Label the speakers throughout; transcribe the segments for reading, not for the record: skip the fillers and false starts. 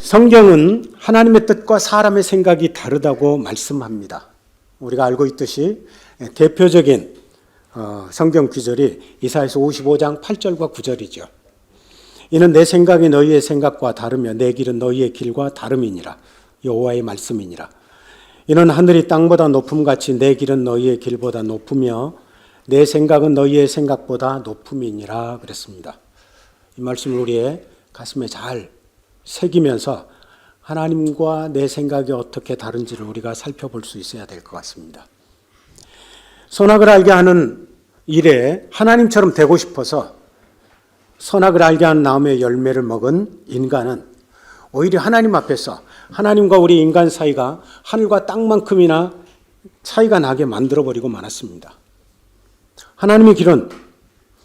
Speaker 1: 성경은 하나님의 뜻과 사람의 생각이 다르다고 말씀합니다. 우리가 알고 있듯이 대표적인 성경 구절이 이사야서 55장 8절과 9절이죠. 이는 내 생각이 너희의 생각과 다르며 내 길은 너희의 길과 다름이니라. 여호와의 말씀이니라. 이는 하늘이 땅보다 높음같이 내 길은 너희의 길보다 높으며 내 생각은 너희의 생각보다 높음이니라 그랬습니다. 이 말씀을 우리의 가슴에 잘 새기면서 하나님과 내 생각이 어떻게 다른지를 우리가 살펴볼 수 있어야 될 것 같습니다. 선악을 알게 하는 일에 하나님처럼 되고 싶어서 선악을 알게 하는 나무의 열매를 먹은 인간은 오히려 하나님 앞에서 하나님과 우리 인간 사이가 하늘과 땅만큼이나 차이가 나게 만들어버리고 말았습니다. 하나님의 길은,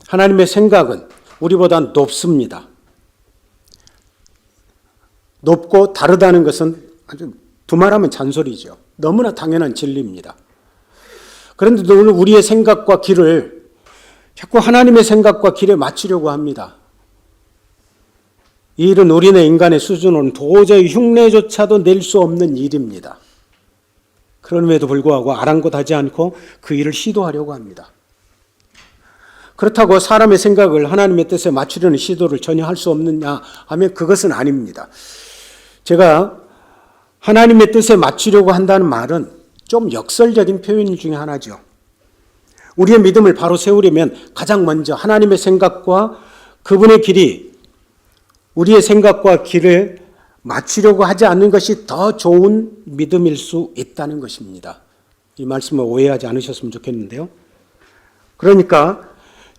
Speaker 1: 하나님의 생각은 우리보다 높습니다. 높고 다르다는 것은 아주 두말하면 잔소리죠. 너무나 당연한 진리입니다. 그런데 오늘 우리의 생각과 길을 자꾸 하나님의 생각과 길에 맞추려고 합니다. 이 일은 우리네 인간의 수준으로는 도저히 흉내조차도 낼 수 없는 일입니다. 그럼에도 불구하고 아랑곳하지 않고 그 일을 시도하려고 합니다. 그렇다고 사람의 생각을 하나님의 뜻에 맞추려는 시도를 전혀 할 수 없느냐 하면 그것은 아닙니다. 제가 하나님의 뜻에 맞추려고 한다는 말은 좀 역설적인 표현 중에 하나죠. 우리의 믿음을 바로 세우려면 가장 먼저 하나님의 생각과 그분의 길이 우리의 생각과 길을 맞추려고 하지 않는 것이 더 좋은 믿음일 수 있다는 것입니다. 이 말씀을 오해하지 않으셨으면 좋겠는데요. 그러니까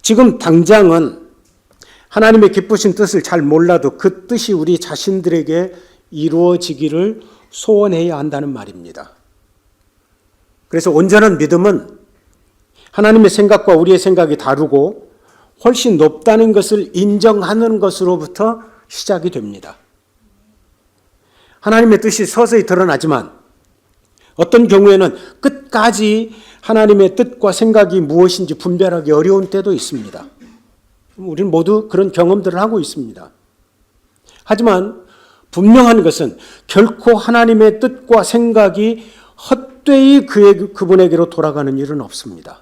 Speaker 1: 지금 당장은 하나님의 기쁘신 뜻을 잘 몰라도 그 뜻이 우리 자신들에게 이루어지기를 소원해야 한다는 말입니다. 그래서 온전한 믿음은 하나님의 생각과 우리의 생각이 다르고 훨씬 높다는 것을 인정하는 것으로부터 시작이 됩니다. 하나님의 뜻이 서서히 드러나지만 어떤 경우에는 끝까지 하나님의 뜻과 생각이 무엇인지 분별하기 어려운 때도 있습니다. 우리는 모두 그런 경험들을 하고 있습니다. 하지만 분명한 것은 결코 하나님의 뜻과 생각이 헛되이 그분에게로 돌아가는 일은 없습니다.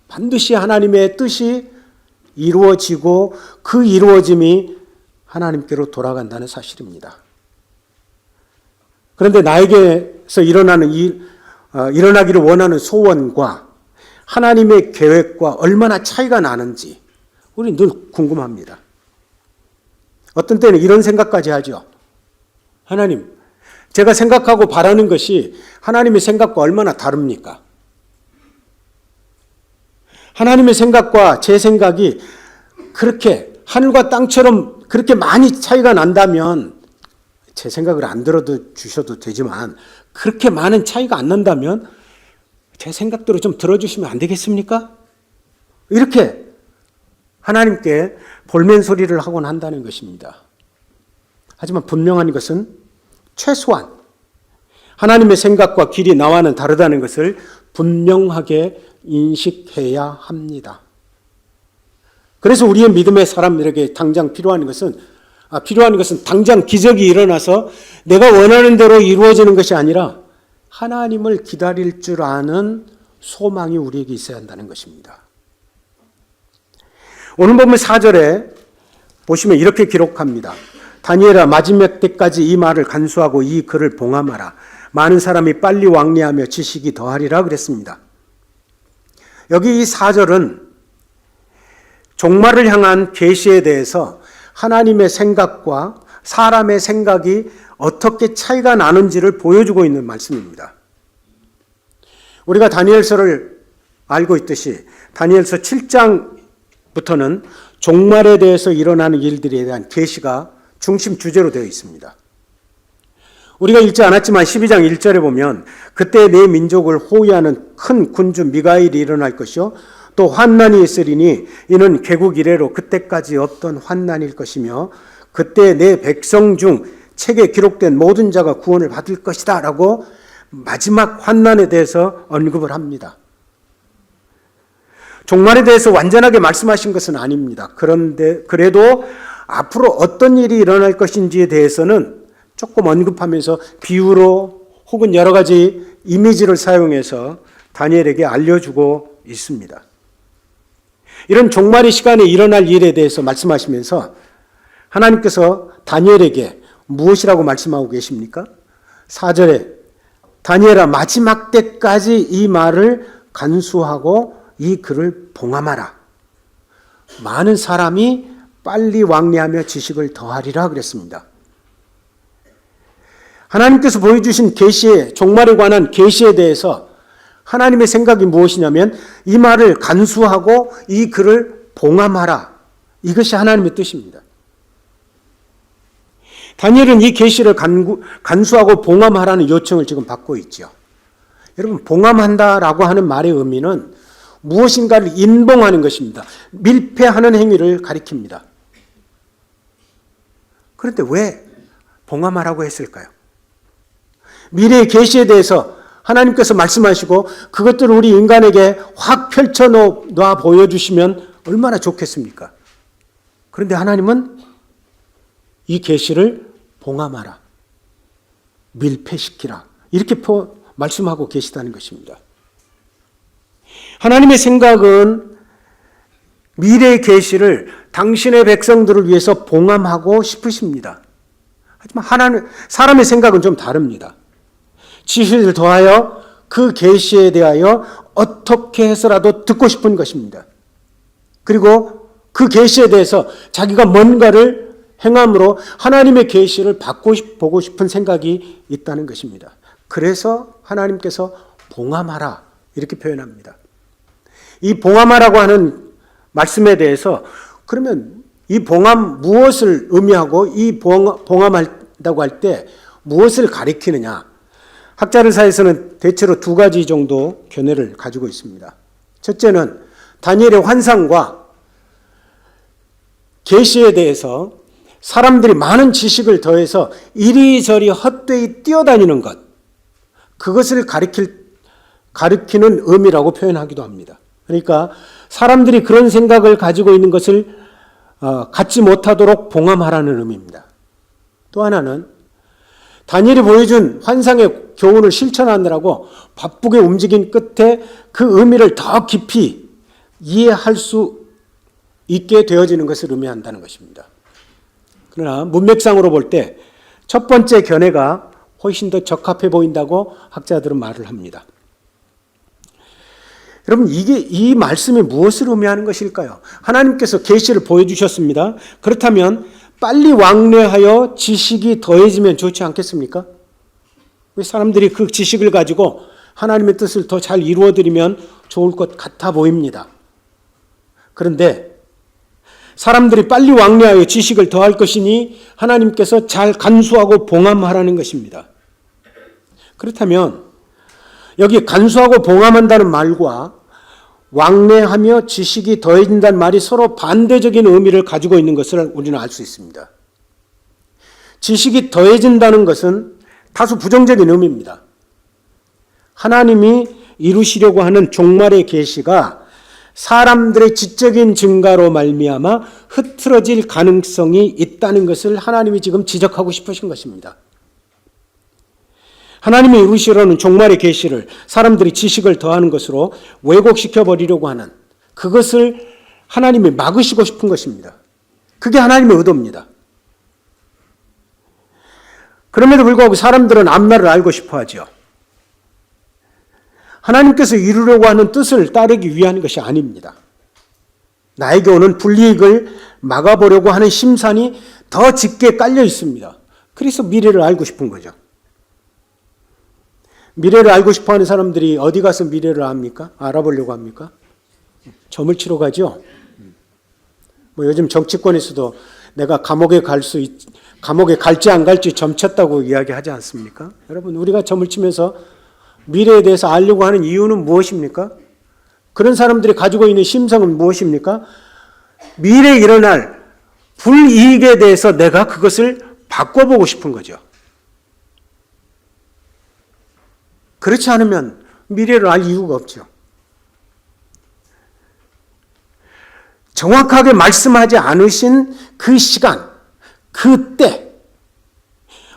Speaker 1: 반드시 하나님의 뜻이 이루어지고 그 이루어짐이 하나님께로 돌아간다는 사실입니다. 그런데 나에게서 일어나기를 원하는 소원과 하나님의 계획과 얼마나 차이가 나는지 우리 늘 궁금합니다. 어떤 때는 이런 생각까지 하죠. 하나님, 제가 생각하고 바라는 것이 하나님의 생각과 얼마나 다릅니까? 하나님의 생각과 제 생각이 그렇게 하늘과 땅처럼 그렇게 많이 차이가 난다면 제 생각을 안 들어주셔도 되지만 그렇게 많은 차이가 안 난다면 제 생각대로 좀 들어주시면 안 되겠습니까? 이렇게 하나님께 볼멘소리를 하곤 한다는 것입니다. 하지만 분명한 것은 최소한 하나님의 생각과 길이 나와는 다르다는 것을 분명하게 인식해야 합니다. 그래서 우리의 믿음의 사람들에게 당장 필요한 것은 당장 기적이 일어나서 내가 원하는 대로 이루어지는 것이 아니라 하나님을 기다릴 줄 아는 소망이 우리에게 있어야 한다는 것입니다. 오늘 본문 4절에 보시면 이렇게 기록합니다. 다니엘아, 마지막 때까지 이 말을 간수하고 이 글을 봉함하라. 많은 사람이 빨리 왕래하며 지식이 더하리라 그랬습니다. 여기 이 4절은 종말을 향한 계시에 대해서 하나님의 생각과 사람의 생각이 어떻게 차이가 나는지를 보여주고 있는 말씀입니다. 우리가 다니엘서를 알고 있듯이 다니엘서 7장부터는 종말에 대해서 일어나는 일들에 대한 계시가 중심 주제로 되어 있습니다. 우리가 읽지 않았지만 12장 1절에 보면 그때 내 민족을 호위하는 큰 군주 미가엘이 일어날 것이요 또 환난이 있으리니 이는 개국 이래로 그때까지 없던 환난일 것이며 그때 내 백성 중 책에 기록된 모든 자가 구원을 받을 것이다 라고 마지막 환난에 대해서 언급을 합니다. 종말에 대해서 완전하게 말씀하신 것은 아닙니다. 그런데 그래도 앞으로 어떤 일이 일어날 것인지에 대해서는 조금 언급하면서 비유로 혹은 여러 가지 이미지를 사용해서 다니엘에게 알려주고 있습니다. 이런 종말의 시간에 일어날 일에 대해서 말씀하시면서 하나님께서 다니엘에게 무엇이라고 말씀하고 계십니까? 4절에 다니엘아 마지막 때까지 이 말을 간수하고 이 글을 봉함하라. 많은 사람이 빨리 왕래하며 지식을 더하리라 그랬습니다. 하나님께서 보여주신 계시의 종말에 관한 계시에 대해서 하나님의 생각이 무엇이냐면 이 말을 간수하고 이 글을 봉함하라. 이것이 하나님의 뜻입니다. 다니엘은 이 계시를 간수하고 봉함하라는 요청을 지금 받고 있죠. 여러분 봉함한다라고 하는 말의 의미는 무엇인가를 인봉하는 것입니다. 밀폐하는 행위를 가리킵니다. 그런데 왜 봉함하라고 했을까요? 미래의 계시에 대해서 하나님께서 말씀하시고 그것들을 우리 인간에게 확 펼쳐놓아 보여주시면 얼마나 좋겠습니까? 그런데 하나님은 이 계시를 봉함하라, 밀폐시키라 이렇게 말씀하고 계시다는 것입니다. 하나님의 생각은 미래의 계시를 당신의 백성들을 위해서 봉함하고 싶으십니다. 하지만 사람의 생각은 좀 다릅니다. 지식을 더하여 그 계시에 대하여 어떻게 해서라도 듣고 싶은 것입니다. 그리고 그 계시에 대해서 자기가 뭔가를 행함으로 하나님의 계시를 보고 싶은 생각이 있다는 것입니다. 그래서 하나님께서 봉함하라 이렇게 표현합니다. 이 봉함하라고 하는 말씀에 대해서 그러면 이 봉함 무엇을 의미하고 이 봉함한다고 할 때 무엇을 가리키느냐? 학자들 사이에서는 대체로 두 가지 정도 견해를 가지고 있습니다. 첫째는 다니엘의 환상과 계시에 대해서 사람들이 많은 지식을 더해서 이리저리 헛되이 뛰어다니는 것, 그것을 가리키는 의미라고 표현하기도 합니다. 그러니까 사람들이 그런 생각을 가지고 있는 것을 갖지 못하도록 봉함하라는 의미입니다. 또 하나는 다니엘이 보여준 환상의 교훈을 실천하느라고 바쁘게 움직인 끝에 그 의미를 더 깊이 이해할 수 있게 되어지는 것을 의미한다는 것입니다. 그러나 문맥상으로 볼 때 첫 번째 견해가 훨씬 더 적합해 보인다고 학자들은 말을 합니다. 여러분 이 말씀이 무엇을 의미하는 것일까요? 하나님께서 계시를 보여주셨습니다. 그렇다면 빨리 왕래하여 지식이 더해지면 좋지 않겠습니까? 왜 사람들이 그 지식을 가지고 하나님의 뜻을 더 잘 이루어드리면 좋을 것 같아 보입니다. 그런데 사람들이 빨리 왕래하여 지식을 더할 것이니 하나님께서 잘 간수하고 봉함하라는 것입니다. 그렇다면 여기 간수하고 봉함한다는 말과 왕래하며 지식이 더해진다는 말이 서로 반대적인 의미를 가지고 있는 것을 우리는 알 수 있습니다. 지식이 더해진다는 것은 다소 부정적인 의미입니다. 하나님이 이루시려고 하는 종말의 계시가 사람들의 지적인 증가로 말미암아 흐트러질 가능성이 있다는 것을 하나님이 지금 지적하고 싶으신 것입니다. 하나님이 이루시려는 종말의 계시를 사람들이 지식을 더하는 것으로 왜곡시켜 버리려고 하는 그것을 하나님이 막으시고 싶은 것입니다. 그게 하나님의 의도입니다. 그럼에도 불구하고 사람들은 앞날을 알고 싶어 하죠. 하나님께서 이루려고 하는 뜻을 따르기 위한 것이 아닙니다. 나에게 오는 불이익을 막아보려고 하는 심산이 더 짙게 깔려 있습니다. 그래서 미래를 알고 싶은 거죠. 미래를 알고 싶어 하는 사람들이 어디 가서 미래를 압니까? 알아보려고 합니까? 점을 치러 가죠. 요즘 정치권에서도 내가 감옥에 갈지 안 갈지 점 쳤다고 이야기하지 않습니까? 여러분, 우리가 점을 치면서 미래에 대해서 알려고 하는 이유는 무엇입니까? 그런 사람들이 가지고 있는 심성은 무엇입니까? 미래에 일어날 불이익에 대해서 내가 그것을 바꿔보고 싶은 거죠. 그렇지 않으면 미래를 알 이유가 없죠. 정확하게 말씀하지 않으신 그 시간, 그 때,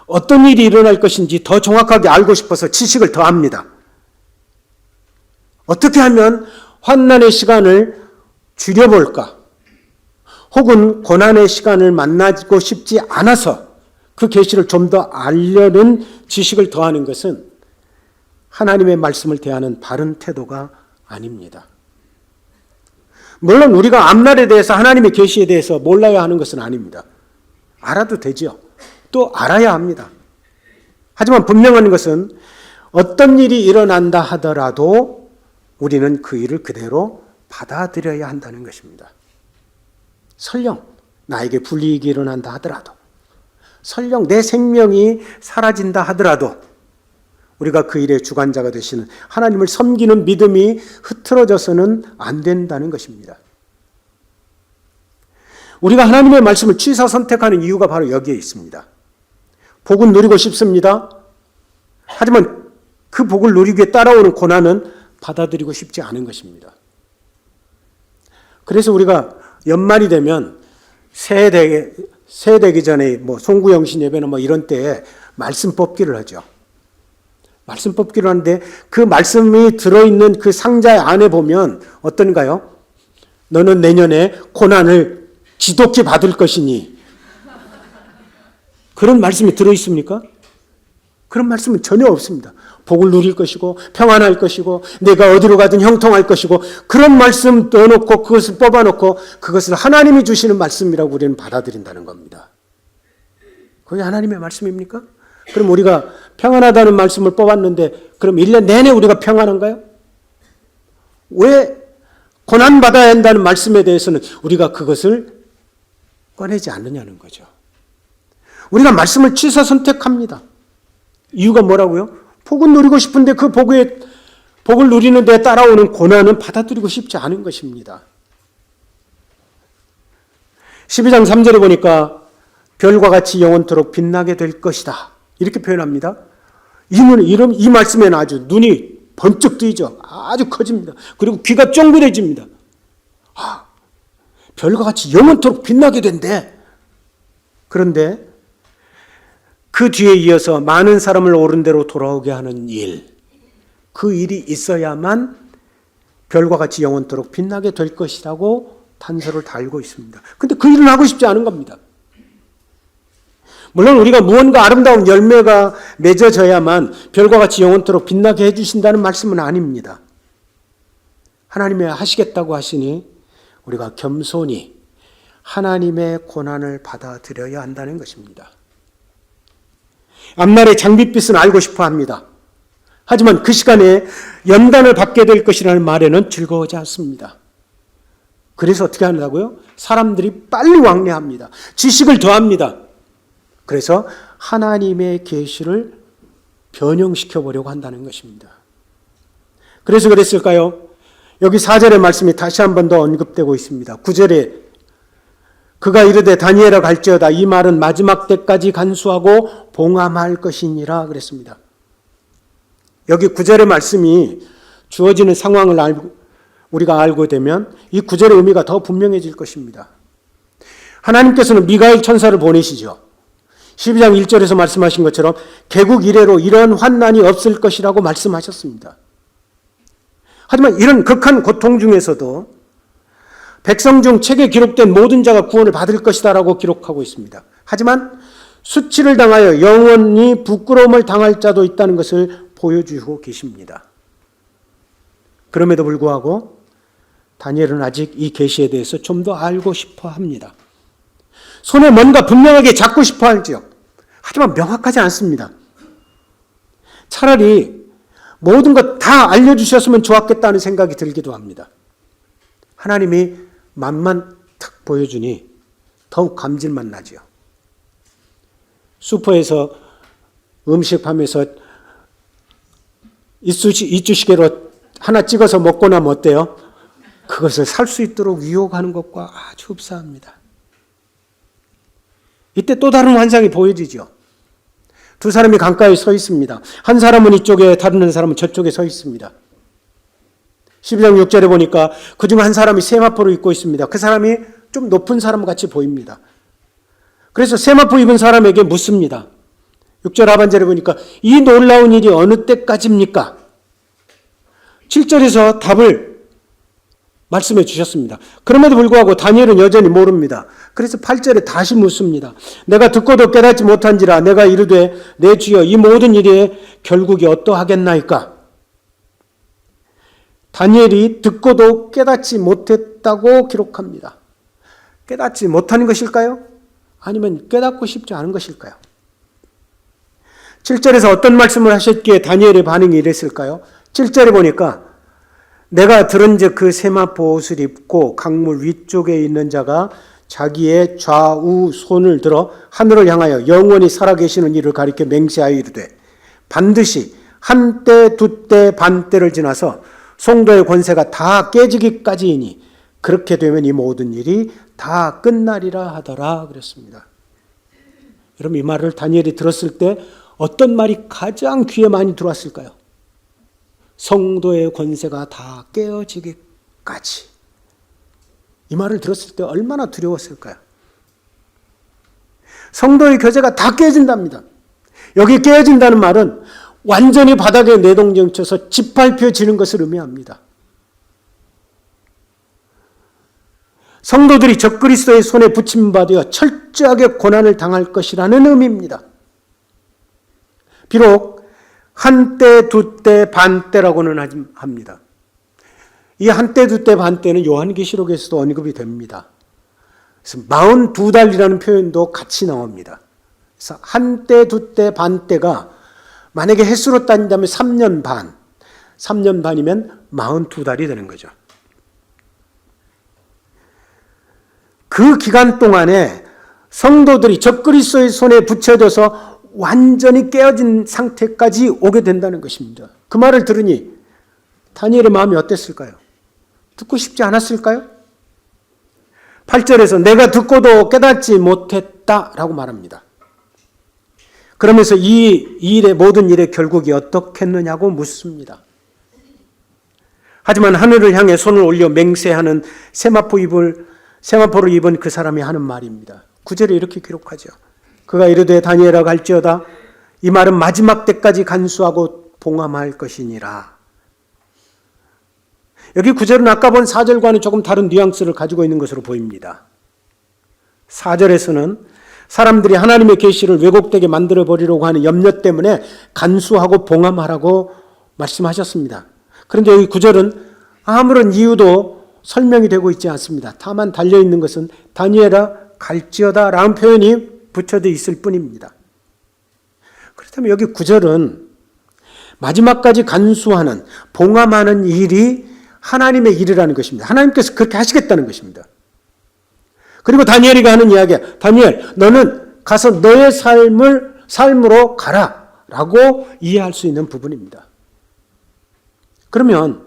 Speaker 1: 어떤 일이 일어날 것인지 더 정확하게 알고 싶어서 지식을 더합니다. 어떻게 하면 환난의 시간을 줄여볼까? 혹은 고난의 시간을 만나고 싶지 않아서 그 계시를 좀 더 알려는 지식을 더하는 것은 하나님의 말씀을 대하는 바른 태도가 아닙니다. 물론 우리가 앞날에 대해서 하나님의 계시에 대해서 몰라야 하는 것은 아닙니다. 알아도 되죠. 또 알아야 합니다. 하지만 분명한 것은 어떤 일이 일어난다 하더라도 우리는 그 일을 그대로 받아들여야 한다는 것입니다. 설령 나에게 불이익이 일어난다 하더라도, 설령 내 생명이 사라진다 하더라도 우리가 그 일의 주관자가 되시는 하나님을 섬기는 믿음이 흐트러져서는 안 된다는 것입니다. 우리가 하나님의 말씀을 취사 선택하는 이유가 바로 여기에 있습니다. 복은 누리고 싶습니다. 하지만 그 복을 누리기 위해 따라오는 고난은 받아들이고 싶지 않은 것입니다. 그래서 우리가 연말이 되면 새해 되기 전에 송구영신 예배나 이런 때에 말씀 뽑기를 하죠. 말씀 뽑기를 하는데 그 말씀이 들어있는 그 상자 안에 보면 어떤가요? 너는 내년에 고난을 지독히 받을 것이니. 그런 말씀이 들어있습니까? 그런 말씀은 전혀 없습니다. 복을 누릴 것이고 평안할 것이고 내가 어디로 가든 형통할 것이고 그런 말씀 넣어놓고 그것을 뽑아놓고 그것을 하나님이 주시는 말씀이라고 우리는 받아들인다는 겁니다. 그게 하나님의 말씀입니까? 그럼 우리가 평안하다는 말씀을 뽑았는데 그럼 1년 내내 우리가 평안한가요? 왜 고난받아야 한다는 말씀에 대해서는 우리가 그것을 꺼내지 않느냐는 거죠. 우리가 말씀을 취사 선택합니다. 이유가 뭐라고요? 복은 누리고 싶은데 그 복을 누리는 데 따라오는 고난은 받아들이고 싶지 않은 것입니다. 12장 3절에 보니까 별과 같이 영원토록 빛나게 될 것이다. 이렇게 표현합니다. 이 말씀에는 아주 눈이 번쩍 뜨이죠. 아주 커집니다. 그리고 귀가 쫑그레집니다. 별과 같이 영원토록 빛나게 된대. 그런데 그 뒤에 이어서 많은 사람을 옳은 대로 돌아오게 하는 일, 그 일이 있어야만 별과 같이 영원토록 빛나게 될 것이라고 단서를 달고 있습니다. 그런데 그 일은 하고 싶지 않은 겁니다. 물론 우리가 무언가 아름다운 열매가 맺어져야만 별과 같이 영원토록 빛나게 해주신다는 말씀은 아닙니다. 하나님이 하시겠다고 하시니 우리가 겸손히 하나님의 고난을 받아들여야 한다는 것입니다. 앞날의 장밋빛은 알고 싶어 합니다. 하지만 그 시간에 연단을 받게 될 것이라는 말에는 즐거워하지 않습니다. 그래서 어떻게 한다고요? 사람들이 빨리 왕래합니다. 지식을 더합니다. 그래서 하나님의 계시를 변형시켜 보려고 한다는 것입니다. 그래서 그랬을까요? 여기 4절의 말씀이 다시 한 번 더 언급되고 있습니다. 9절에 그가 이르되 다니엘아 갈지어다 이 말은 마지막 때까지 간수하고 봉함할 것이니라 그랬습니다. 여기 9절의 말씀이 주어지는 상황을 우리가 알고 되면 이 9절의 의미가 더 분명해질 것입니다. 하나님께서는 미가엘 천사를 보내시죠. 12장 1절에서 말씀하신 것처럼 개국 이래로 이런 환난이 없을 것이라고 말씀하셨습니다. 하지만 이런 극한 고통 중에서도 백성 중 책에 기록된 모든 자가 구원을 받을 것이다라고 기록하고 있습니다. 하지만 수치를 당하여 영원히 부끄러움을 당할 자도 있다는 것을 보여주고 계십니다. 그럼에도 불구하고 다니엘은 아직 이 계시에 대해서 좀 더 알고 싶어 합니다. 손에 뭔가 분명하게 잡고 싶어 할지요. 하지만 명확하지 않습니다. 차라리 모든 것 다 알려주셨으면 좋았겠다는 생각이 들기도 합니다. 하나님이 맛만 탁 보여주니 더욱 감질만 나죠. 슈퍼에서 음식하면서 이쑤시개로 하나 찍어서 먹고 나면 어때요? 그것을 살 수 있도록 유혹하는 것과 아주 흡사합니다. 이때 또 다른 환상이 보여지죠. 두 사람이 강가에 서 있습니다. 한 사람은 이쪽에 다른 한 사람은 저쪽에 서 있습니다. 12장 6절에 보니까 그중 한 사람이 세마포를 입고 있습니다. 그 사람이 좀 높은 사람 같이 보입니다. 그래서 세마포 입은 사람에게 묻습니다. 6절 하반절에 보니까 이 놀라운 일이 어느 때까지입니까? 7절에서 답을 말씀해 주셨습니다. 그럼에도 불구하고 다니엘은 여전히 모릅니다. 그래서 8절에 다시 묻습니다. 내가 듣고도 깨닫지 못한지라 내가 이르되 내 주여 이 모든 일의 결국이 어떠하겠나이까? 다니엘이 듣고도 깨닫지 못했다고 기록합니다. 깨닫지 못하는 것일까요? 아니면 깨닫고 싶지 않은 것일까요? 7절에서 어떤 말씀을 하셨기에 다니엘의 반응이 이랬을까요? 7절에 보니까 내가 들은즉 그 세마포 옷을 입고 강물 위쪽에 있는 자가 자기의 좌우 손을 들어 하늘을 향하여 영원히 살아계시는 이를 가리켜 맹세하여 이르되 반드시 한때 두때 반때를 지나서 송도의 권세가 다 깨지기까지이니 그렇게 되면 이 모든 일이 다 끝나리라 하더라 그랬습니다. 여러분 이 말을 다니엘이 들었을 때 어떤 말이 가장 귀에 많이 들어왔을까요? 성도의 권세가 다 깨어지기까지. 이 말을 들었을 때 얼마나 두려웠을까요? 성도의 교제가 다 깨진답니다. 여기 깨어진다는 말은 완전히 바닥에 내동정쳐서 짓밟혀지는 것을 의미합니다. 성도들이 적그리스도의 손에 붙임받아 철저하게 고난을 당할 것이라는 의미입니다. 비록 한때, 두때, 반때라고는 합니다. 이 한때, 두때, 반때는 요한계시록에서도 언급이 됩니다. 그래서 42달이라는 표현도 같이 나옵니다. 그래서 한때, 두때, 반때가 만약에 횟수로 따진다면 3년 반, 3년 반이면 42달이 되는 거죠. 그 기간 동안에 성도들이 적그리스도의 손에 붙여져서 완전히 깨어진 상태까지 오게 된다는 것입니다. 그 말을 들으니 다니엘의 마음이 어땠을까요? 듣고 싶지 않았을까요? 8절에서 내가 듣고도 깨닫지 못했다라고 말합니다. 그러면서 이 일의 모든 일의 결국이 어떻겠느냐고 묻습니다. 하지만 하늘을 향해 손을 올려 맹세하는 세마포를 입은 그 사람이 하는 말입니다. 9절에 이렇게 기록하죠. 그가 이르되 다니엘아 갈지어다 이 말은 마지막 때까지 간수하고 봉함할 것이니라. 여기 9절은 아까 본 4절과는 조금 다른 뉘앙스를 가지고 있는 것으로 보입니다. 4절에서는 사람들이 하나님의 계시를 왜곡되게 만들어버리려고 하는 염려 때문에 간수하고 봉함하라고 말씀하셨습니다. 그런데 여기 9절은 아무런 이유도 설명이 되고 있지 않습니다. 다만 달려있는 것은 다니엘아 갈지어다 라는 표현이 붙여져 있을 뿐입니다. 그렇다면 여기 9절은 마지막까지 간수하는, 봉함하는 일이 하나님의 일이라는 것입니다. 하나님께서 그렇게 하시겠다는 것입니다. 그리고 다니엘이가 하는 이야기야. 다니엘, 너는 가서 너의 삶으로 가라 라고 이해할 수 있는 부분입니다. 그러면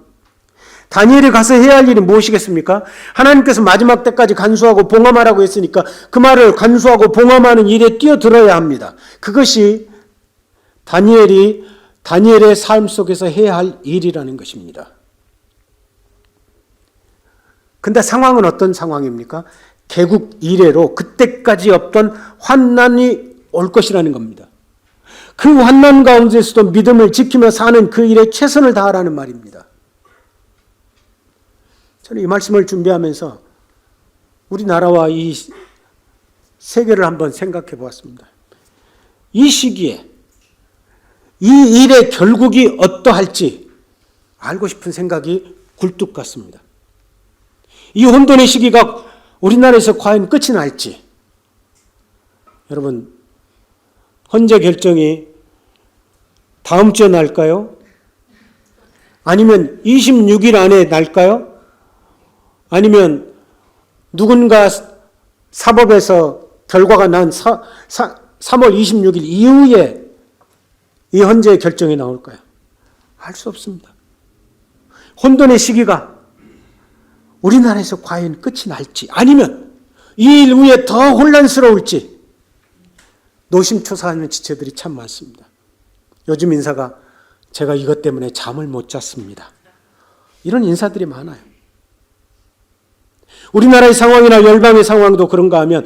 Speaker 1: 다니엘이 가서 해야 할 일이 무엇이겠습니까? 하나님께서 마지막 때까지 간수하고 봉함하라고 했으니까 그 말을 간수하고 봉함하는 일에 뛰어들어야 합니다. 그것이 다니엘의 삶 속에서 해야 할 일이라는 것입니다. 근데 상황은 어떤 상황입니까? 개국 이래로 그때까지 없던 환난이 올 것이라는 겁니다. 그 환난 가운데서도 믿음을 지키며 사는 그 일에 최선을 다하라는 말입니다. 저는 이 말씀을 준비하면서 우리나라와 이 세계를 한번 생각해 보았습니다. 이 시기에 이 일의 결국이 어떠할지 알고 싶은 생각이 굴뚝 같습니다. 이 혼돈의 시기가 우리나라에서 과연 끝이 날지, 여러분 헌재 결정이 다음 주에 날까요? 아니면 26일 안에 날까요? 아니면 누군가 사법에서 결과가 난 3월 26일 이후에 이 헌재의 결정이 나올까요? 알 수 없습니다. 혼돈의 시기가 우리나라에서 과연 끝이 날지, 아니면 이 일 후에 더 혼란스러울지 노심초사하는 지체들이 참 많습니다. 요즘 인사가 제가 이것 때문에 잠을 못 잤습니다. 이런 인사들이 많아요. 우리나라의 상황이나 열방의 상황도 그런가 하면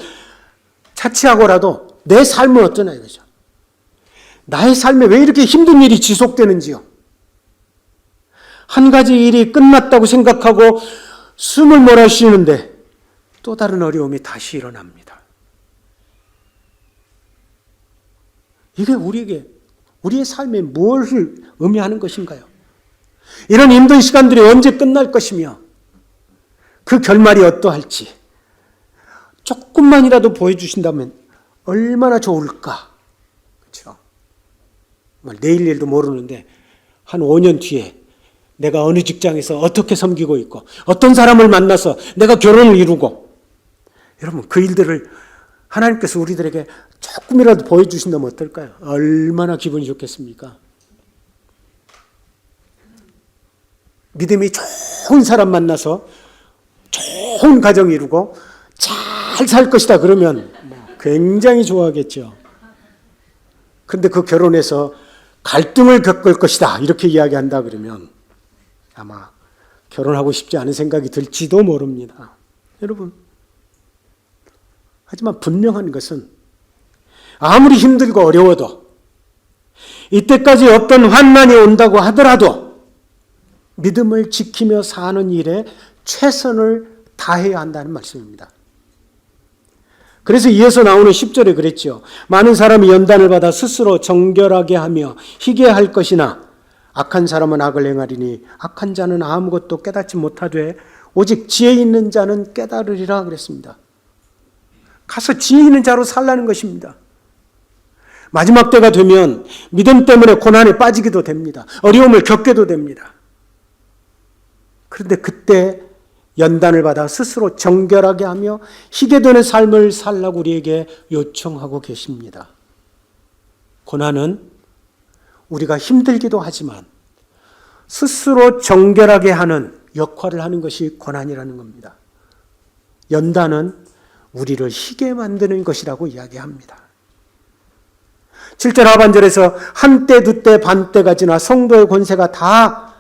Speaker 1: 차치하고라도 내 삶은 어쩌나 이거죠. 나의 삶에 왜 이렇게 힘든 일이 지속되는지요? 한 가지 일이 끝났다고 생각하고 숨을 몰아쉬는데 또 다른 어려움이 다시 일어납니다. 이게 우리의 삶에 무엇을 의미하는 것인가요? 이런 힘든 시간들이 언제 끝날 것이며 그 결말이 어떠할지 조금만이라도 보여주신다면 얼마나 좋을까? 그렇죠? 내일 일도 모르는데 한 5년 뒤에 내가 어느 직장에서 어떻게 섬기고 있고 어떤 사람을 만나서 내가 결혼을 이루고, 여러분 그 일들을 하나님께서 우리들에게 조금이라도 보여주신다면 어떨까요? 얼마나 기분이 좋겠습니까? 믿음이 좋은 사람 만나서 좋은 가정 이루고 잘 살 것이다 그러면 굉장히 좋아하겠죠. 그런데 그 결혼에서 갈등을 겪을 것이다 이렇게 이야기한다 그러면 아마 결혼하고 싶지 않은 생각이 들지도 모릅니다. 여러분, 하지만 분명한 것은 아무리 힘들고 어려워도 이때까지 어떤 환난이 온다고 하더라도 믿음을 지키며 사는 일에 최선을 다해야 한다는 말씀입니다. 그래서 이어서 나오는 10절에 그랬죠. 많은 사람이 연단을 받아 스스로 정결하게 하며 희게 할 것이나 악한 사람은 악을 행하리니 악한 자는 아무것도 깨닫지 못하되 오직 지혜 있는 자는 깨달으리라 그랬습니다. 가서 지혜 있는 자로 살라는 것입니다. 마지막 때가 되면 믿음 때문에 고난에 빠지기도 됩니다. 어려움을 겪게도 됩니다. 그런데 그때 연단을 받아 스스로 정결하게 하며 희게 되는 삶을 살라고 우리에게 요청하고 계십니다. 고난은 우리가 힘들기도 하지만 스스로 정결하게 하는 역할을 하는 것이 고난이라는 겁니다. 연단은 우리를 희게 만드는 것이라고 이야기합니다. 7절 하반절에서 한때 두때 반때가 지나 성도의 권세가 다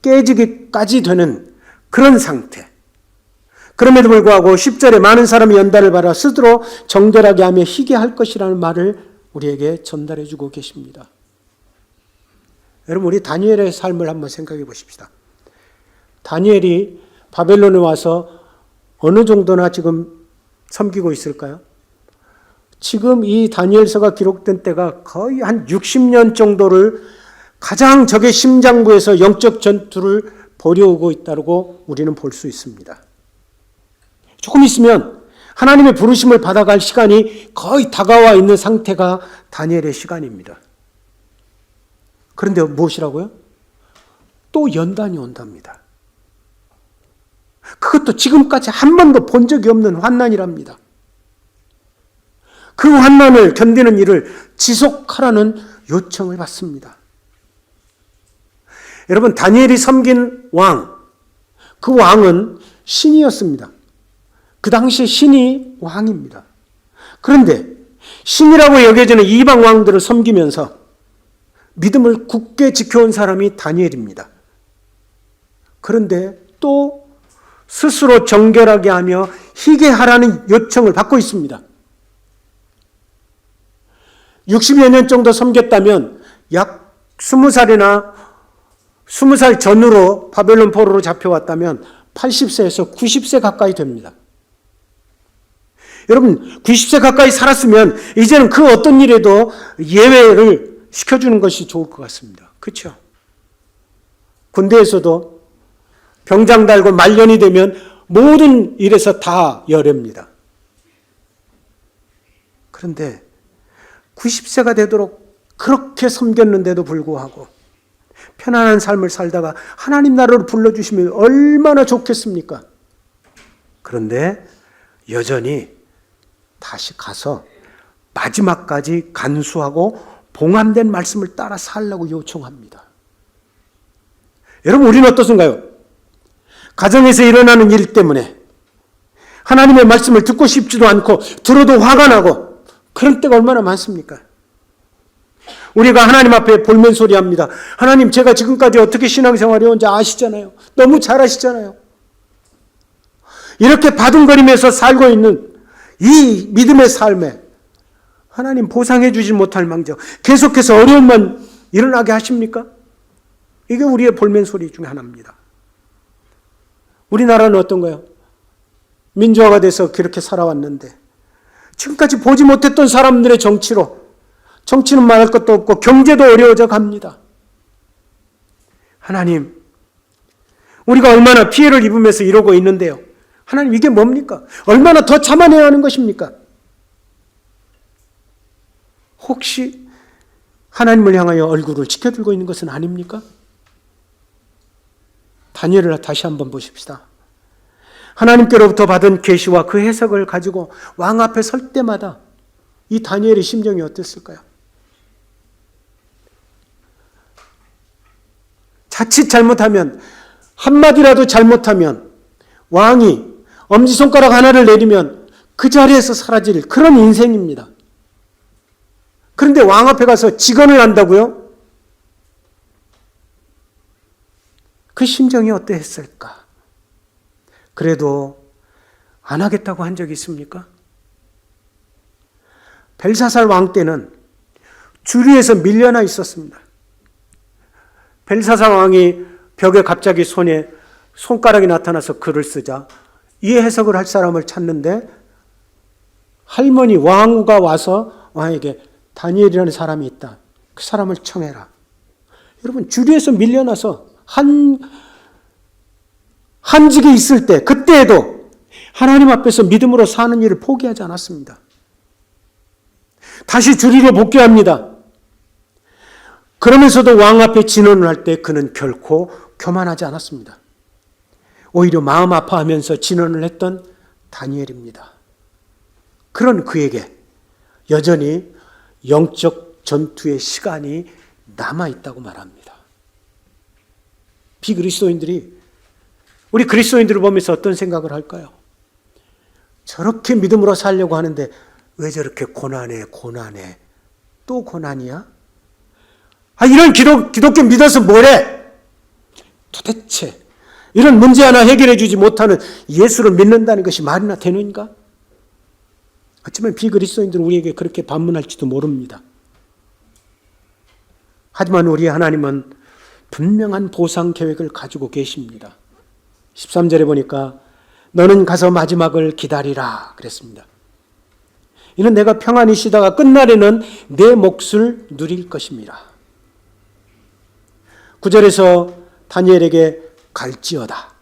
Speaker 1: 깨지기까지 되는 그런 상태. 그럼에도 불구하고 10절에 많은 사람이 연단을 받아 스스로 정결하게 하며 희게 할 것이라는 말을 우리에게 전달해 주고 계십니다. 여러분, 우리 다니엘의 삶을 한번 생각해 보십시다. 다니엘이 바벨론에 와서 어느 정도나 지금 섬기고 있을까요? 지금 이 다니엘서가 기록된 때가 거의 한 60년 정도를 가장 적의 심장부에서 영적 전투를 벌여오고 있다고 우리는 볼 수 있습니다. 조금 있으면 하나님의 부르심을 받아갈 시간이 거의 다가와 있는 상태가 다니엘의 시간입니다. 그런데 무엇이라고요? 또 연단이 온답니다. 그것도 지금까지 한 번도 본 적이 없는 환난이랍니다. 그 환난을 견디는 일을 지속하라는 요청을 받습니다. 여러분, 다니엘이 섬긴 왕, 그 왕은 신이었습니다. 그 당시에 신이 왕입니다. 그런데 신이라고 여겨지는 이방 왕들을 섬기면서 믿음을 굳게 지켜온 사람이 다니엘입니다. 그런데 또 스스로 정결하게 하며 희게 하라는 요청을 받고 있습니다. 60여 년 정도 섬겼다면 약 20살이나 20살 전으로 바벨론 포로로 잡혀왔다면 80세에서 90세 가까이 됩니다. 여러분, 90세 가까이 살았으면 이제는 그 어떤 일에도 예외를 시켜주는 것이 좋을 것 같습니다. 그렇죠? 군대에서도 병장 달고 말년이 되면 모든 일에서 다 열애입니다. 그런데 90세가 되도록 그렇게 섬겼는데도 불구하고 편안한 삶을 살다가 하나님 나라로 불러주시면 얼마나 좋겠습니까? 그런데 여전히 다시 가서 마지막까지 간수하고 봉함된 말씀을 따라 살라고 요청합니다. 여러분, 우리는 어떻습니까? 가정에서 일어나는 일 때문에 하나님의 말씀을 듣고 싶지도 않고 들어도 화가 나고 그런 때가 얼마나 많습니까? 우리가 하나님 앞에 볼멘소리 합니다. 하나님, 제가 지금까지 어떻게 신앙생활을 해온지 아시잖아요. 너무 잘 아시잖아요. 이렇게 바둥거리면서 살고 있는 이 믿음의 삶에 하나님 보상해 주지 못할 망정 계속해서 어려움만 일어나게 하십니까? 이게 우리의 볼멘 소리 중에 하나입니다. 우리나라는 어떤가요? 민주화가 돼서 그렇게 살아왔는데 지금까지 보지 못했던 사람들의 정치로 정치는 말할 것도 없고 경제도 어려워져 갑니다. 하나님, 우리가 얼마나 피해를 입으면서 이러고 있는데요. 하나님, 이게 뭡니까? 얼마나 더 참아내야 하는 것입니까? 혹시 하나님을 향하여 얼굴을 지켜들고 있는 것은 아닙니까? 다니엘을 다시 한번 보십시다. 하나님께로부터 받은 계시와 그 해석을 가지고 왕 앞에 설 때마다 이 다니엘의 심정이 어땠을까요? 자칫 잘못하면, 한마디라도 잘못하면 왕이 엄지손가락 하나를 내리면 그 자리에서 사라질 그런 인생입니다. 그런데 왕 앞에 가서 직언을 한다고요? 그 심정이 어떠했을까? 그래도 안 하겠다고 한 적이 있습니까? 벨사살 왕 때는 주류에서 밀려나 있었습니다. 벨사살 왕이 벽에 갑자기 손에 손가락이 나타나서 글을 쓰자 이 해석을 할 사람을 찾는데 할머니 왕후가 와서 왕에게 다니엘이라는 사람이 있다. 그 사람을 청해라. 여러분, 주류에서 밀려나서 한직에 있을 때, 그때에도 하나님 앞에서 믿음으로 사는 일을 포기하지 않았습니다. 다시 주류로 복귀합니다. 그러면서도 왕 앞에 진언을 할 때 그는 결코 교만하지 않았습니다. 오히려 마음 아파하면서 진언을 했던 다니엘입니다. 그런 그에게 여전히 영적 전투의 시간이 남아있다고 말합니다. 비그리스도인들이, 우리 그리스도인들을 보면서 어떤 생각을 할까요? 저렇게 믿음으로 살려고 하는데 왜 저렇게 고난에 또 고난이야? 이런 기독교 믿어서 뭐래? 도대체 이런 문제 하나 해결해 주지 못하는 예수를 믿는다는 것이 말이나 되는가? 어쩌면 비그리스도인들은 우리에게 그렇게 반문할지도 모릅니다. 하지만 우리 하나님은 분명한 보상 계획을 가지고 계십니다. 13절에 보니까 너는 가서 마지막을 기다리라 그랬습니다. 이는 내가 평안히 쉬다가 끝날에는 내 몫을 누릴 것입니다. 9절에서 다니엘에게 갈지어다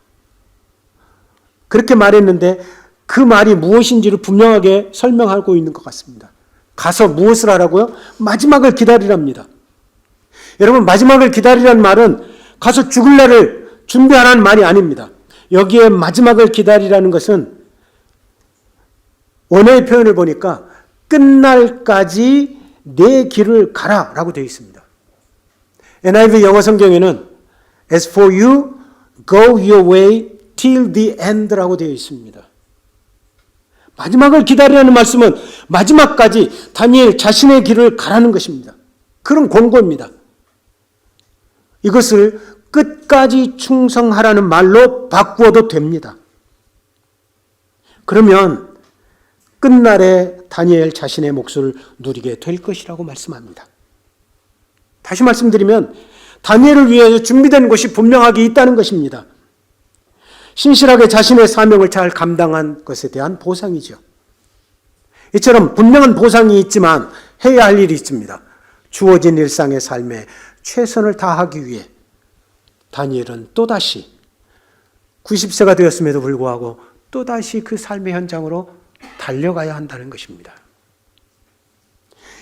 Speaker 1: 그렇게 말했는데 그 말이 무엇인지를 분명하게 설명하고 있는 것 같습니다. 가서 무엇을 하라고요? 마지막을 기다리랍니다. 여러분, 마지막을 기다리라는 말은 가서 죽을 날을 준비하라는 말이 아닙니다. 여기에 마지막을 기다리라는 것은 원어의 표현을 보니까 끝날까지 내 길을 가라 라고 되어 있습니다. NIV 영어 성경에는 As for you, go your way till the end 라고 되어 있습니다. 마지막을 기다리라는 말씀은 마지막까지 다니엘 자신의 길을 가라는 것입니다. 그런 권고입니다. 이것을 끝까지 충성하라는 말로 바꾸어도 됩니다. 그러면 끝날에 다니엘 자신의 몫을 누리게 될 것이라고 말씀합니다. 다시 말씀드리면 다니엘을 위해서 준비된 것이 분명하게 있다는 것입니다. 신실하게 자신의 사명을 잘 감당한 것에 대한 보상이죠. 이처럼 분명한 보상이 있지만 해야 할 일이 있습니다. 주어진 일상의 삶에 최선을 다하기 위해 다니엘은 또다시 90세가 되었음에도 불구하고 또다시 그 삶의 현장으로 달려가야 한다는 것입니다.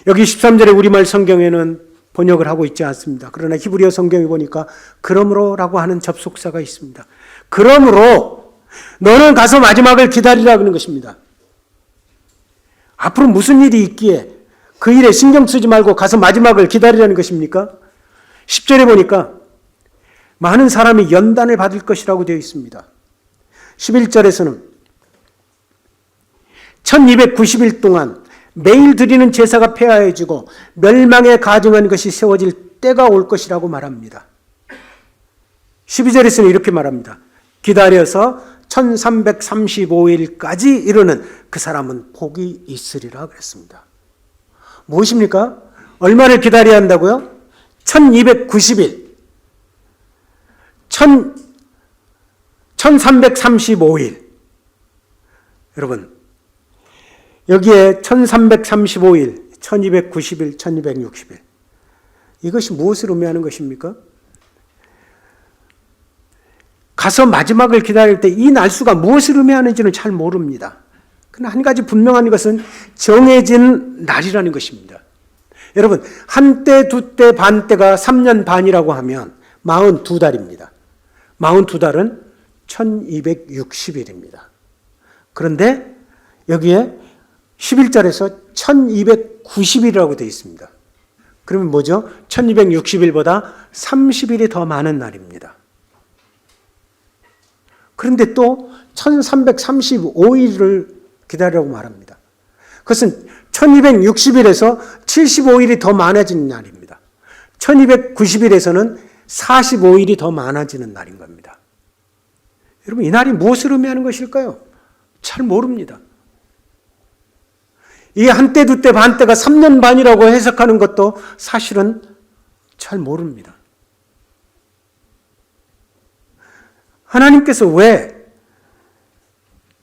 Speaker 1: 여기 13절의 우리말 성경에는 번역을 하고 있지 않습니다. 그러나 히브리어 성경에 보니까 그러므로라고 하는 접속사가 있습니다. 그러므로 너는 가서 마지막을 기다리라는 것입니다. 앞으로 무슨 일이 있기에 그 일에 신경 쓰지 말고 가서 마지막을 기다리라는 것입니까? 10절에 보니까 많은 사람이 연단을 받을 것이라고 되어 있습니다. 11절에서는 1290일 동안 매일 드리는 제사가 폐하해지고 멸망에 가증한 것이 세워질 때가 올 것이라고 말합니다. 12절에서는 이렇게 말합니다. 기다려서 1335일까지 이르는 그 사람은 복이 있으리라 그랬습니다. 무엇입니까? 얼마를 기다려야 한다고요? 1290일. 1335일. 여러분, 여기에 1335일, 1290일, 1260일. 이것이 무엇을 의미하는 것입니까? 가서 마지막을 기다릴 때 이 날수가 무엇을 의미하는지는 잘 모릅니다. 그러나 한 가지 분명한 것은 정해진 날이라는 것입니다. 여러분, 한때, 두때, 반때가 3년 반이라고 하면 42달입니다. 42달은 1260일입니다. 그런데 여기에 11절에서 1290일이라고 되어 있습니다. 그러면 뭐죠? 1260일보다 30일이 더 많은 날입니다. 그런데 또 1335일을 기다리라고 말합니다. 그것은 1260일에서 75일이 더 많아지는 날입니다. 1290일에서는 45일이 더 많아지는 날인 겁니다. 여러분, 이 날이 무엇을 의미하는 것일까요? 잘 모릅니다. 이 한때, 두때, 반때가 3년 반이라고 해석하는 것도 사실은 잘 모릅니다. 하나님께서 왜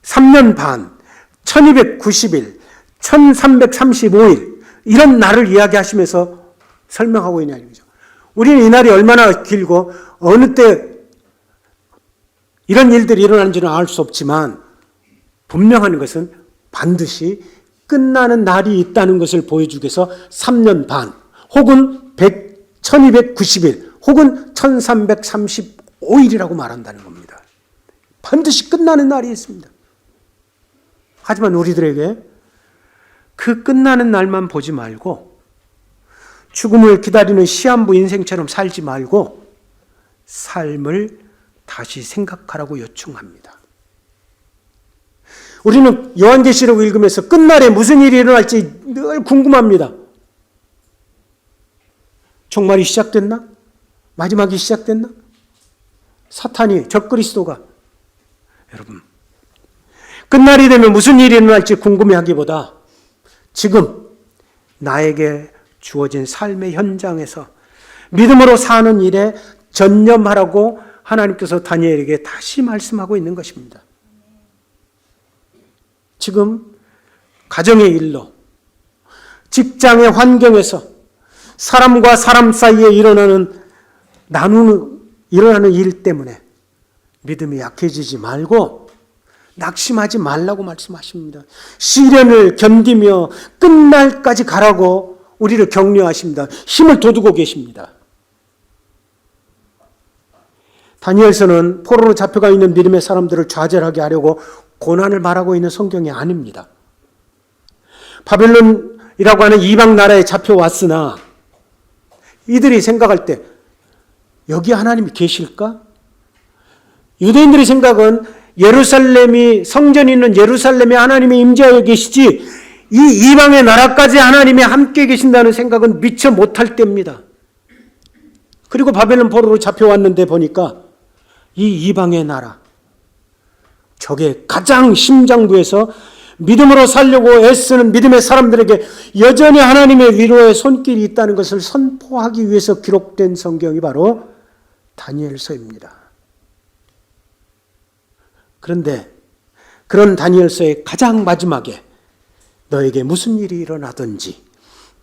Speaker 1: 3년 반, 1290일, 1335일 이런 날을 이야기하시면서 설명하고 있냐는 거죠. 우리는 이 날이 얼마나 길고 어느 때 이런 일들이 일어나는지는 알 수 없지만 분명한 것은 반드시 끝나는 날이 있다는 것을 보여주기 위해서 3년 반 혹은 1290일 혹은 1335일이라고 말한다는 겁니다. 반드시 끝나는 날이 있습니다. 하지만 우리들에게 그 끝나는 날만 보지 말고 죽음을 기다리는 시한부 인생처럼 살지 말고 삶을 다시 생각하라고 요청합니다. 우리는 요한계시록 읽으면서 끝날에 무슨 일이 일어날지 늘 궁금합니다. 종말이 시작됐나? 마지막이 시작됐나? 사탄이, 적그리스도가 여러분, 끝날이 되면 무슨 일이 일어날지 궁금해하기보다 지금 나에게 주어진 삶의 현장에서 믿음으로 사는 일에 전념하라고 하나님께서 다니엘에게 다시 말씀하고 있는 것입니다. 지금 가정의 일로, 직장의 환경에서 사람과 사람 사이에 일어나는 일 때문에 믿음이 약해지지 말고 낙심하지 말라고 말씀하십니다. 시련을 견디며 끝날까지 가라고 우리를 격려하십니다. 힘을 돋우고 계십니다. 다니엘서는 포로로 잡혀가 있는 믿음의 사람들을 좌절하게 하려고 고난을 말하고 있는 성경이 아닙니다. 바벨론이라고 하는 이방 나라에 잡혀왔으나 이들이 생각할 때 여기 하나님이 계실까? 유대인들의 생각은 예루살렘이, 성전이 있는 예루살렘에 하나님이 임재하여 계시지 이 이방의 나라까지 하나님이 함께 계신다는 생각은 미처 못할 때입니다. 그리고 바벨론 포로로 잡혀왔는데 보니까 이 이방의 나라, 적의 가장 심장부에서 믿음으로 살려고 애쓰는 믿음의 사람들에게 여전히 하나님의 위로의 손길이 있다는 것을 선포하기 위해서 기록된 성경이 바로 다니엘서입니다. 그런데 그런 다니엘서의 가장 마지막에 너에게 무슨 일이 일어나든지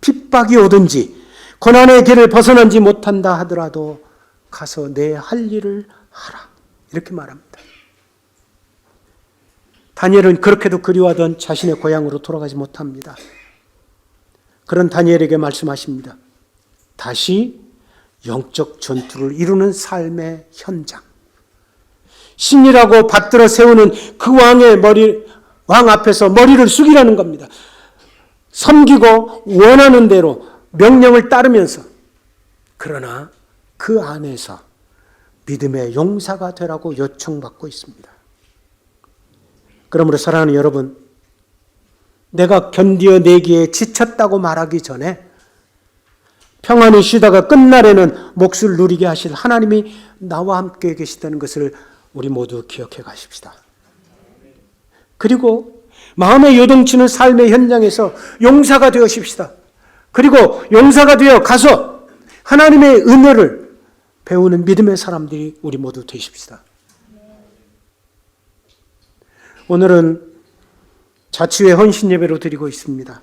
Speaker 1: 핍박이 오든지 고난의 길을 벗어나지 못한다 하더라도 가서 내 할 일을 하라, 이렇게 말합니다. 다니엘은 그렇게도 그리워하던 자신의 고향으로 돌아가지 못합니다. 그런 다니엘에게 말씀하십니다. 다시 영적 전투를 이루는 삶의 현장, 신이라고 받들어 세우는 그 왕 앞에서 머리를 숙이라는 겁니다. 섬기고 원하는 대로 명령을 따르면서, 그러나 그 안에서 믿음의 용사가 되라고 요청받고 있습니다. 그러므로 사랑하는 여러분, 내가 견디어내기에 지쳤다고 말하기 전에 평안히 쉬다가 끝날에는 몫을 누리게 하실 하나님이 나와 함께 계시다는 것을 우리 모두 기억해 가십시다. 그리고 마음에 요동치는 삶의 현장에서 용사가 되어십시다. 그리고 용사가 되어 가서 하나님의 은혜를 배우는 믿음의 사람들이 우리 모두 되십시다. 오늘은 자치회 헌신 예배로 드리고 있습니다.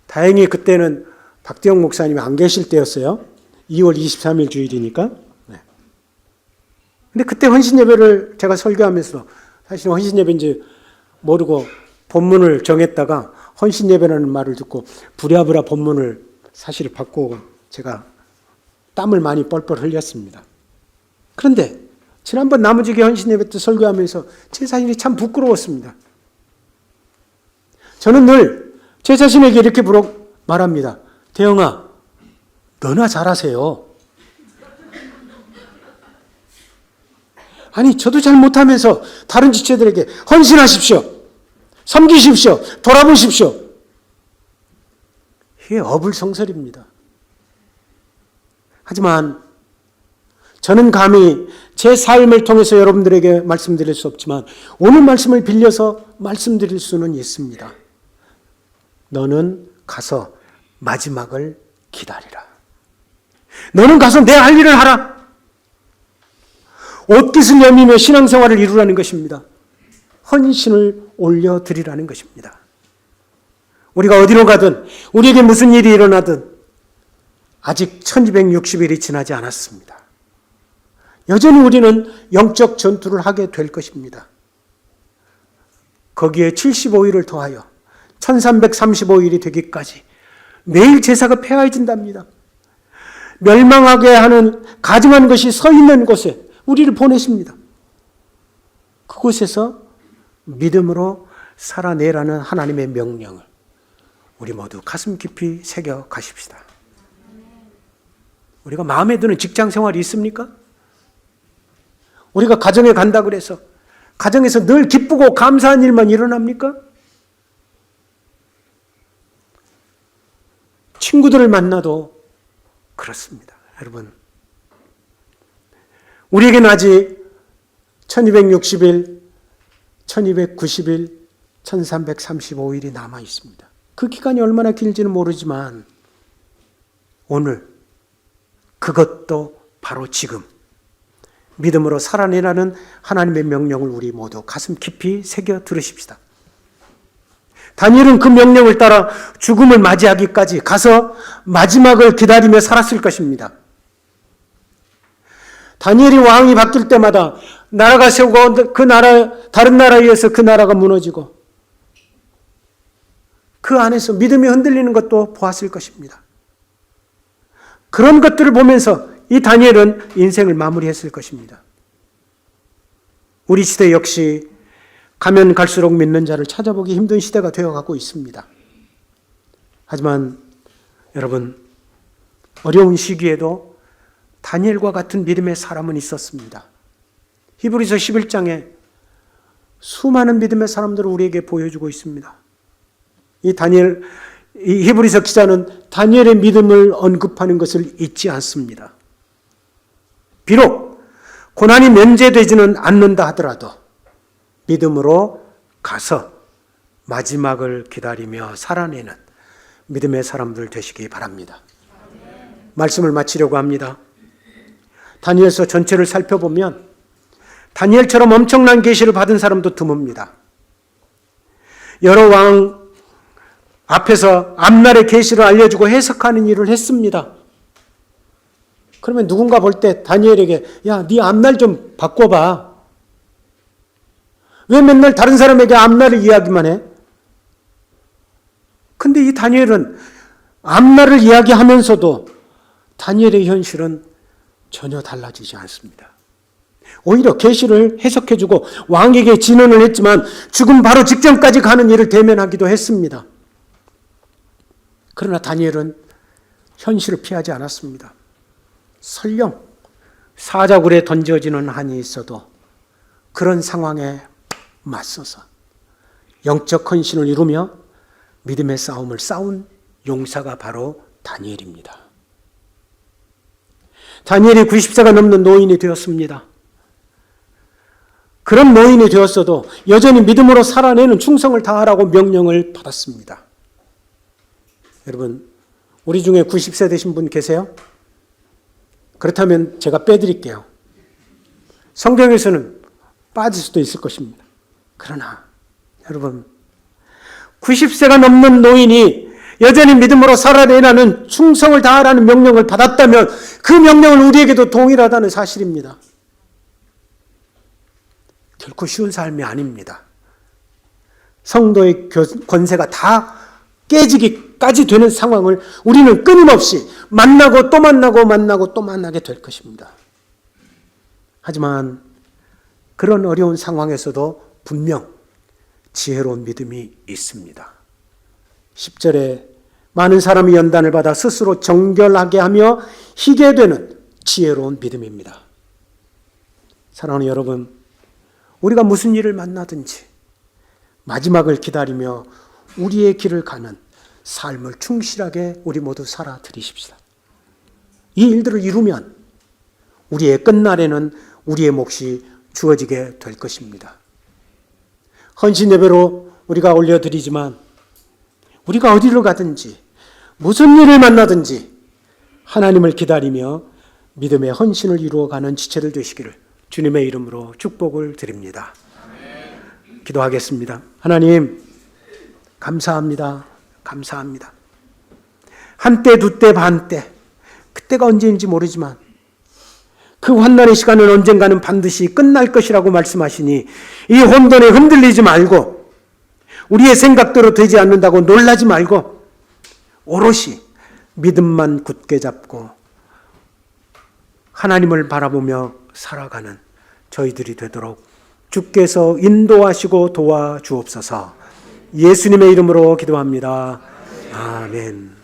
Speaker 1: 다행히 그때는 박대영 목사님이 안 계실 때였어요. 2월 23일 주일이니까. 네. 근데 그때 헌신 예배를 제가 설교하면서 사실 헌신 예배인지 모르고 본문을 정했다가 헌신 예배라는 말을 듣고 부랴부랴 본문을 사실 바꾸고 제가 땀을 많이 뻘뻘 흘렸습니다. 그런데 지난번 나무지기 헌신 예배 때 설교하면서 제 자신이 참 부끄러웠습니다. 저는 늘 제 자신에게 이렇게 말합니다. 대영아, 너나 잘하세요. 아니, 저도 잘 못하면서 다른 지체들에게 헌신하십시오. 섬기십시오. 돌아보십시오. 이게 어불성설입니다. 하지만 저는 감히 제 삶을 통해서 여러분들에게 말씀드릴 수 없지만 오늘 말씀을 빌려서 말씀드릴 수는 있습니다. 너는 가서 마지막을 기다리라. 너는 가서 내 할 일을 하라. 옷깃을 여미며 신앙생활을 이루라는 것입니다. 헌신을 올려드리라는 것입니다. 우리가 어디로 가든 우리에게 무슨 일이 일어나든 아직 1260일이 지나지 않았습니다. 여전히 우리는 영적 전투를 하게 될 것입니다. 거기에 75일을 더하여 1335일이 되기까지 매일 제사가 폐하해진답니다. 멸망하게 하는 가증한 것이 서 있는 곳에 우리를 보내십니다. 그곳에서 믿음으로 살아내라는 하나님의 명령을 우리 모두 가슴 깊이 새겨 가십시다. 우리가 마음에 드는 직장 생활이 있습니까? 우리가 가정에 간다 그래서 가정에서 늘 기쁘고 감사한 일만 일어납니까? 친구들을 만나도 그렇습니다. 여러분, 우리에게는 아직 1260일, 1290일, 1335일이 남아 있습니다. 그 기간이 얼마나 길지는 모르지만 오늘 그것도 바로 지금 믿음으로 살아내라는 하나님의 명령을 우리 모두 가슴 깊이 새겨 들으십시다. 다니엘은 그 명령을 따라 죽음을 맞이하기까지 가서 마지막을 기다리며 살았을 것입니다. 다니엘이 왕이 바뀔 때마다 나라가 세우고 다른 나라에 의해서 그 나라가 무너지고 그 안에서 믿음이 흔들리는 것도 보았을 것입니다. 그런 것들을 보면서 이 다니엘은 인생을 마무리했을 것입니다. 우리 시대 역시 가면 갈수록 믿는 자를 찾아보기 힘든 시대가 되어가고 있습니다. 하지만 여러분, 어려운 시기에도 다니엘과 같은 믿음의 사람은 있었습니다. 히브리서 11장에 수많은 믿음의 사람들을 우리에게 보여주고 있습니다. 이 히브리서 기자는 다니엘의 믿음을 언급하는 것을 잊지 않습니다. 비록 고난이 면제되지는 않는다 하더라도 믿음으로 가서 마지막을 기다리며 살아내는 믿음의 사람들 되시기 바랍니다. 말씀을 마치려고 합니다. 다니엘서 전체를 살펴보면 다니엘처럼 엄청난 계시를 받은 사람도 드뭅니다. 여러 왕 앞에서 앞날의 계시를 알려주고 해석하는 일을 했습니다. 그러면 누군가 볼 때 다니엘에게 야, 네 앞날 좀 바꿔봐. 왜 맨날 다른 사람에게 앞날을 이야기만 해? 근데 이 다니엘은 앞날을 이야기하면서도 다니엘의 현실은 전혀 달라지지 않습니다. 오히려 계시를 해석해주고 왕에게 진언을 했지만 죽음 바로 직전까지 가는 일을 대면하기도 했습니다. 그러나 다니엘은 현실을 피하지 않았습니다. 설령 사자굴에 던져지는 한이 있어도 그런 상황에 맞서서 영적 헌신을 이루며 믿음의 싸움을 싸운 용사가 바로 다니엘입니다. 다니엘이 90세가 넘는 노인이 되었습니다. 그런 노인이 되었어도 여전히 믿음으로 살아내는 충성을 다하라고 명령을 받았습니다. 여러분, 우리 중에 90세 되신 분 계세요? 그렇다면 제가 빼드릴게요. 성경에서는 빠질 수도 있을 것입니다. 그러나 여러분, 90세가 넘는 노인이 여전히 믿음으로 살아내라는 충성을 다하라는 명령을 받았다면 그 명령은 우리에게도 동일하다는 사실입니다. 결코 쉬운 삶이 아닙니다. 성도의 권세가 다 깨지기까지 되는 상황을 우리는 끊임없이 만나고 또 만나고 만나고 또 만나게 될 것입니다. 하지만 그런 어려운 상황에서도 분명 지혜로운 믿음이 있습니다. 10절에 많은 사람이 연단을 받아 스스로 정결하게 하며 희게 되는 지혜로운 믿음입니다. 사랑하는 여러분, 우리가 무슨 일을 만나든지 마지막을 기다리며 우리의 길을 가는 삶을 충실하게 우리 모두 살아드리십시다. 이 일들을 이루면 우리의 끝날에는 우리의 몫이 주어지게 될 것입니다. 헌신 예배로 우리가 올려드리지만 우리가 어디로 가든지 무슨 일을 만나든지 하나님을 기다리며 믿음의 헌신을 이루어가는 지체들 되시기를 주님의 이름으로 축복을 드립니다. 기도하겠습니다. 하나님, 감사합니다. 감사합니다. 한때, 두때, 반때, 그때가 언제인지 모르지만 그 환난의 시간은 언젠가는 반드시 끝날 것이라고 말씀하시니 이 혼돈에 흔들리지 말고 우리의 생각대로 되지 않는다고 놀라지 말고 오롯이 믿음만 굳게 잡고 하나님을 바라보며 살아가는 저희들이 되도록 주께서 인도하시고 도와주옵소서. 예수님의 이름으로 기도합니다. 아멘.